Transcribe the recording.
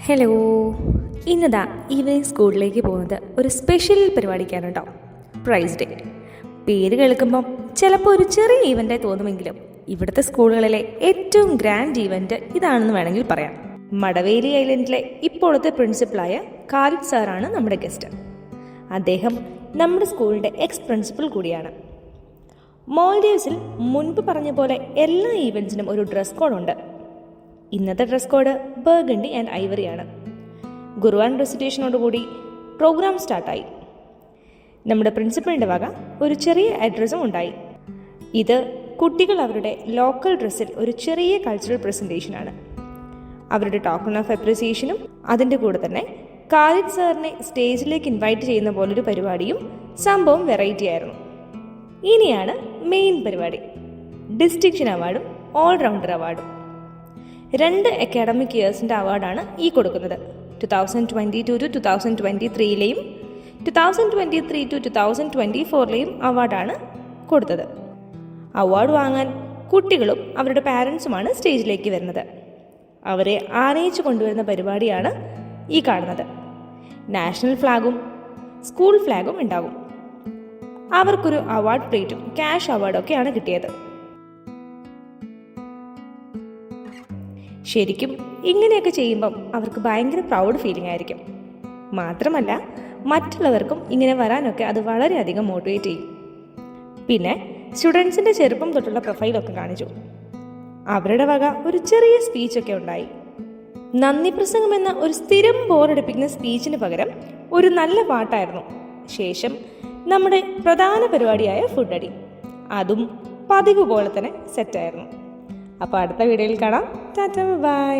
Hello, ഇന്നതാ evening സ്കൂളിലേക്ക് പോകുന്നത് ഒരു സ്പെഷ്യൽ പരിപാടിക്കാണ് കേട്ടോ. Prize day. പേര് കേൾക്കുമ്പം ചിലപ്പോൾ ഒരു ചെറിയ ഈവൻ്റായി തോന്നുമെങ്കിലും ഇവിടുത്തെ സ്കൂളുകളിലെ ഏറ്റവും ഗ്രാൻഡ് ഈവൻ്റ് ഇതാണെന്ന് വേണമെങ്കിൽ പറയാം. മടവേലി ഐലൻഡിലെ ഇപ്പോഴത്തെ പ്രിൻസിപ്പളായ ഖാലിദ് സാറാണ് നമ്മുടെ ഗസ്റ്റ്. അദ്ദേഹം നമ്മുടെ സ്കൂളിൻ്റെ എക്സ് പ്രിൻസിപ്പൽ കൂടിയാണ്. മോൾഡീവ്സിൽ മുൻപ് പറഞ്ഞ പോലെ എല്ലാ ഈവൻസിനും ഒരു ഡ്രസ് കോഡുണ്ട്. ഇന്നത്തെ ഡ്രസ് കോഡ് ബർഗണ്ടി ആൻഡ് ഐവറിയാണ്. ഖുർആൻ റെസിറ്റേഷനോടുകൂടി പ്രോഗ്രാം സ്റ്റാർട്ടായി. നമ്മുടെ പ്രിൻസിപ്പലിൻ്റെ വക ഒരു ചെറിയ അഡ്രസ്സും ഉണ്ടായി. ഇത് കുട്ടികൾ അവരുടെ ലോക്കൽ ഡ്രസ്സിൽ ഒരു ചെറിയ കൾച്ചറൽ പ്രസൻറ്റേഷനാണ്. അവരുടെ ടോക്കൺ ഓഫ് അപ്രിസിയേഷനും അതിൻ്റെ കൂടെ തന്നെ ഖാലിദ് സാറിനെ സ്റ്റേജിലേക്ക് ഇൻവൈറ്റ് ചെയ്യുന്ന പോലൊരു പരിപാടിയും സംഭവം വെറൈറ്റി ആയിരുന്നു. ഇനിയാണ് മെയിൻ പരിപാടി, ഡിസ്റ്റിങ്ഷൻ അവാർഡും ഓൾറൗണ്ടർ അവാർഡും. 2 അക്കാഡമിക് ഇയേഴ്സിൻ്റെ അവാർഡാണ് ഈ കൊടുക്കുന്നത്. 2022 to 2023ലെയും 2023 to 2024ലെയും അവാർഡാണ് കൊടുത്തത്. അവാർഡ് വാങ്ങാൻ കുട്ടികളും അവരുടെ പാരൻസുമാണ് സ്റ്റേജിലേക്ക് വരുന്നത്. അവരെ ആനയിച്ചു കൊണ്ടുവരുന്ന പരിപാടിയാണ് ഈ കാണുന്നത്. നാഷണൽ ഫ്ലാഗും സ്കൂൾ ഫ്ലാഗും ഉണ്ടാകും. അവർക്കൊരു അവാർഡ് പ്ലേറ്റും ക്യാഷ് അവാർഡൊക്കെയാണ് കിട്ടിയത്. ശരിക്കും ഇങ്ങനെയൊക്കെ ചെയ്യുമ്പം അവർക്ക് ഭയങ്കര പ്രൗഡ് ഫീലിംഗ് ആയിരിക്കും. മാത്രമല്ല മറ്റുള്ളവർക്കും ഇങ്ങനെ വരാനൊക്കെ അത് വളരെയധികം മോട്ടിവേറ്റ് ചെയ്യും. പിന്നെ സ്റ്റുഡൻസിൻ്റെ ചെറുപ്പം തൊട്ടുള്ള പ്രൊഫൈലൊക്കെ കാണിച്ചു. അവരുടെ വക ഒരു ചെറിയ സ്പീച്ചൊക്കെ ഉണ്ടായി. നന്ദി പ്രസംഗം എന്ന ഒരു സ്ഥിരം ബോറടിപ്പിക്കുന്ന സ്പീച്ചിന് പകരം ഒരു നല്ല പാട്ടായിരുന്നു. ശേഷം നമ്മുടെ പ്രധാന പരിപാടിയായ ഫുഡ് അടി. അതും പതിവ് പോലെ തന്നെ സെറ്റായിരുന്നു. അപ്പോൾ അടുത്ത വീഡിയോയിൽ കാണാം. ടാറ്റാ, ബൈ.